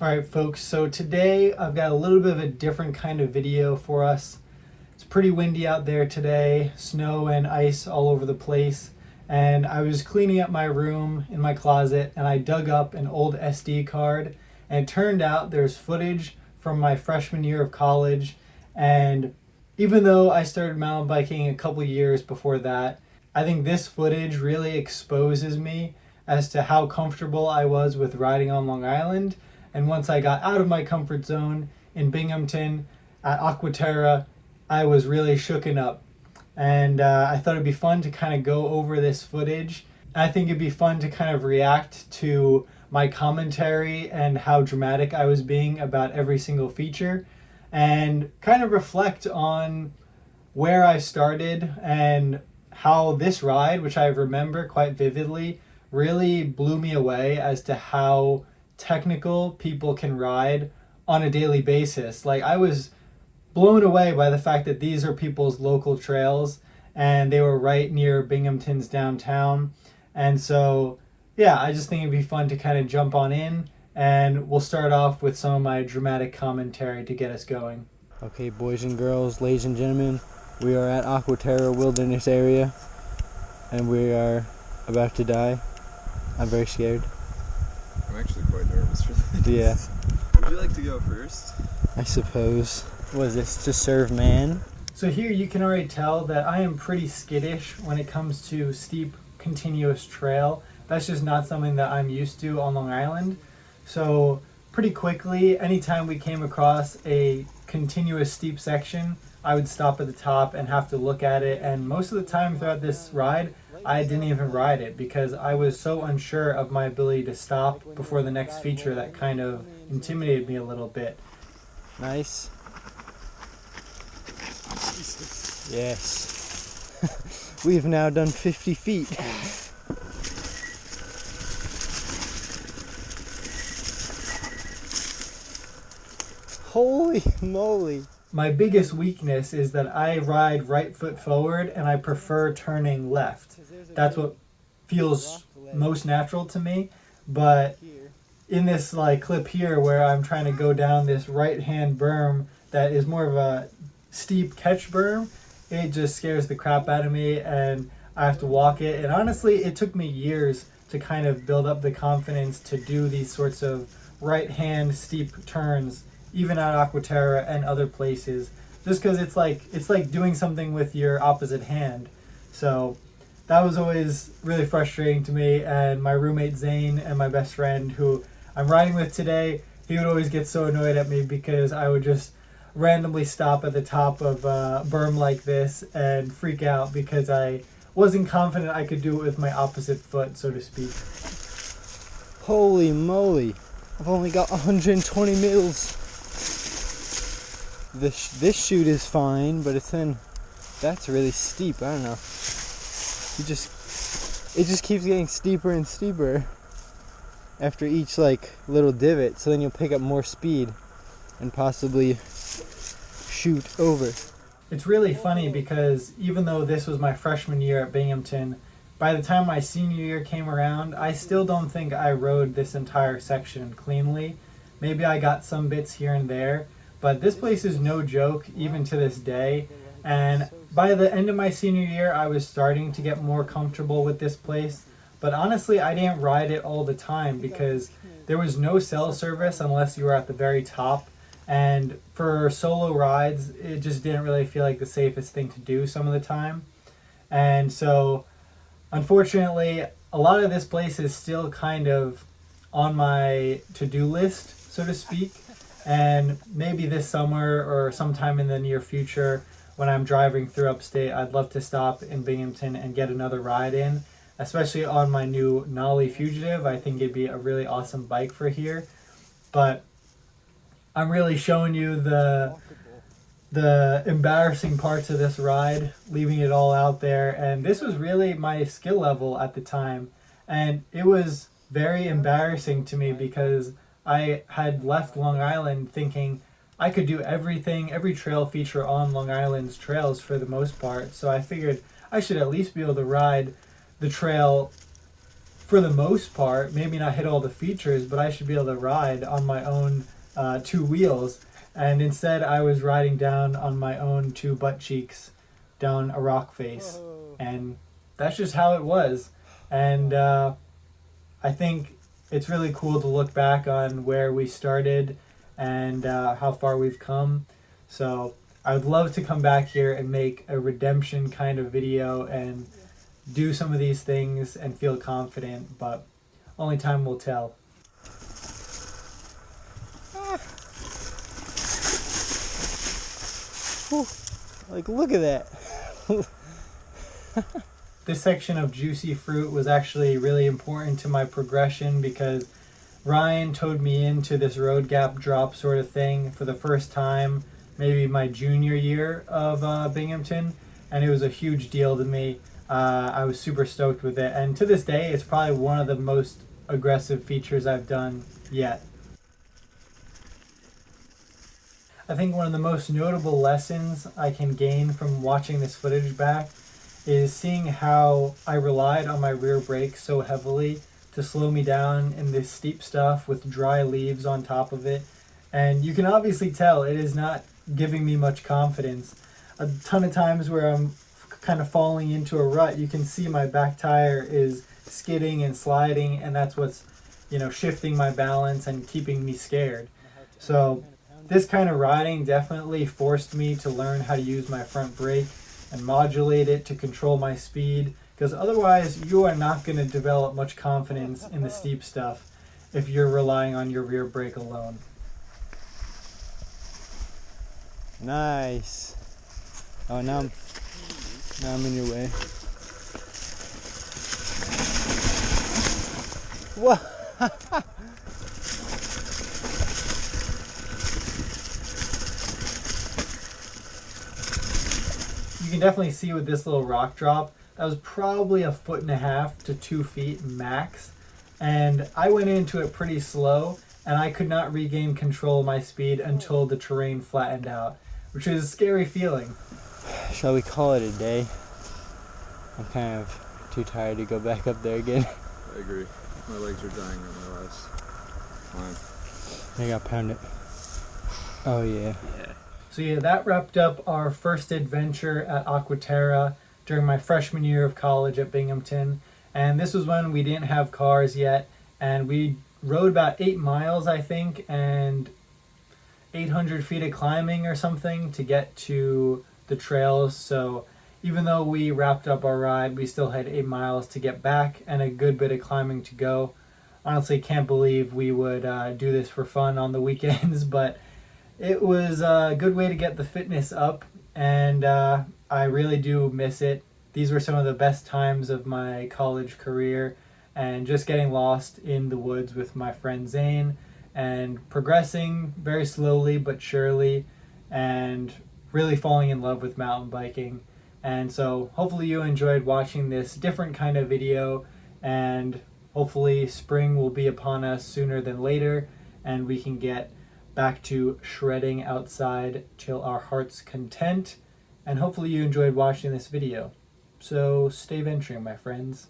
Alright folks, so today I've got a little bit of a different kind of video for us. It's pretty windy out there today, snow and ice all over the place, and I was cleaning up my room in my closet and I dug up an old SD card, and it turned out there's footage from my freshman year of college. And even though I started mountain biking a couple years before that, I think this footage really exposes me as to how comfortable I was with riding on Long Island. And once I got out of my comfort zone in Binghamton at Aqua Terra, I was really shooken up. And I thought it'd be fun to kind of go over this footage. I think it'd be fun to kind of react to my commentary and how dramatic I was being about every single feature, and kind of reflect on where I started and how this ride, which I remember quite vividly, really blew me away as to how technical people can ride on a daily basis. Like, I was blown away by the fact that these are people's local trails and they were right near Binghamton's downtown. And so yeah, I just think it'd be fun to kind of jump on in, and we'll start off with some of my dramatic commentary to get us going. Okay, boys and girls, ladies and gentlemen, we are at Aqua Terra Wilderness Area and we are about to die. I'm very scared. I'm actually quite nervous for this. Yeah. Would you like to go first? I suppose. Was this to serve man? So here you can already tell that I am pretty skittish when it comes to steep, continuous trail. That's just not something that I'm used to on Long Island. So pretty quickly, anytime we came across a continuous steep section, I would stop at the top and have to look at it. And most of the time throughout this ride, I didn't even ride it because I was so unsure of my ability to stop before the next feature that kind of intimidated me a little bit. Nice. Yes. We've now done 50 feet. Holy moly. My biggest weakness is that I ride right foot forward and I prefer turning left. That's what feels most natural to me. But in this clip here where I'm trying to go down this right hand berm that is more of a steep catch berm, it just scares the crap out of me and I have to walk it. And honestly, it took me years to kind of build up the confidence to do these sorts of right hand steep turns, even at Aqua Terra and other places, just because it's like doing something with your opposite hand. So that was always really frustrating to me. And my roommate Zane and my best friend, who I'm riding with today, he would always get so annoyed at me because I would just randomly stop at the top of a berm like this and freak out because I wasn't confident I could do it with my opposite foot, so to speak. Holy moly. I've only got 120 mils. This chute is fine, but that's really steep. I don't know. It just keeps getting steeper and steeper after each little divot, so then you'll pick up more speed and possibly shoot over. It's really funny because even though this was my freshman year at Binghamton, by the time my senior year came around, I still don't think I rode this entire section cleanly. Maybe I got some bits here and there, but this place is no joke even to this day. And by the end of my senior year, I was starting to get more comfortable with this place. But honestly, I didn't ride it all the time because there was no cell service unless you were at the very top. And for solo rides, it just didn't really feel like the safest thing to do some of the time. And so, unfortunately, a lot of this place is still kind of on my to-do list, so to speak. And maybe this summer or sometime in the near future, when I'm driving through upstate, I'd love to stop in Binghamton and get another ride in, especially on my new Nolly Fugitive. I think it'd be a really awesome bike for here. But I'm really showing you the embarrassing parts of this ride, leaving it all out there. And this was really my skill level at the time. And it was very embarrassing to me because I had left Long Island thinking I could do everything, every trail feature on Long Island's trails for the most part. So I figured I should at least be able to ride the trail for the most part, maybe not hit all the features, but I should be able to ride on my own 2 wheels. And instead I was riding down on my own 2 butt cheeks down a rock face. Whoa. And that's just how it was. And I think it's really cool to look back on where we started and how far we've come. So I would love to come back here and make a redemption kind of video and do some of these things and feel confident, but only time will tell. Like, look at that. This section of juicy fruit was actually really important to my progression because Ryan towed me into this road gap drop sort of thing for the first time, maybe my junior year of Binghamton, and it was a huge deal to me. I was super stoked with it, and to this day it's probably one of the most aggressive features I've done yet. I think one of the most notable lessons I can gain from watching this footage back is seeing how I relied on my rear brake so heavily to slow me down in this steep stuff with dry leaves on top of it. And you can obviously tell it is not giving me much confidence. A ton of times where I'm kind of falling into a rut, you can see my back tire is skidding and sliding, and that's what's, shifting my balance and keeping me scared. So this kind of riding definitely forced me to learn how to use my front brake and modulate it to control my speed, because otherwise you are not going to develop much confidence in the steep stuff if you're relying on your rear brake alone. Nice. Oh, now I'm in your way. What? You can definitely see with this little rock drop, that was probably 1.5 to 2 feet max. And I went into it pretty slow, and I could not regain control of my speed until the terrain flattened out, which is a scary feeling. Shall we call it a day? I'm kind of too tired to go back up there again. I agree. My legs are dying on my last climb. I got pounded. Oh yeah. So yeah, that wrapped up our first adventure at Aqua Terra during my freshman year of college at Binghamton. And this was when we didn't have cars yet, and we rode about 8 miles, I think, and 800 feet of climbing or something to get to the trails. So even though we wrapped up our ride, we still had 8 miles to get back and a good bit of climbing to go. Honestly, can't believe we would do this for fun on the weekends, but it was a good way to get the fitness up, and I really do miss it. These were some of the best times of my college career, and just getting lost in the woods with my friend Zane and progressing very slowly but surely and really falling in love with mountain biking. And so hopefully you enjoyed watching this different kind of video, and hopefully spring will be upon us sooner than later and we can get back to shredding outside till our heart's content. And hopefully you enjoyed watching this video. So stay venturing, my friends.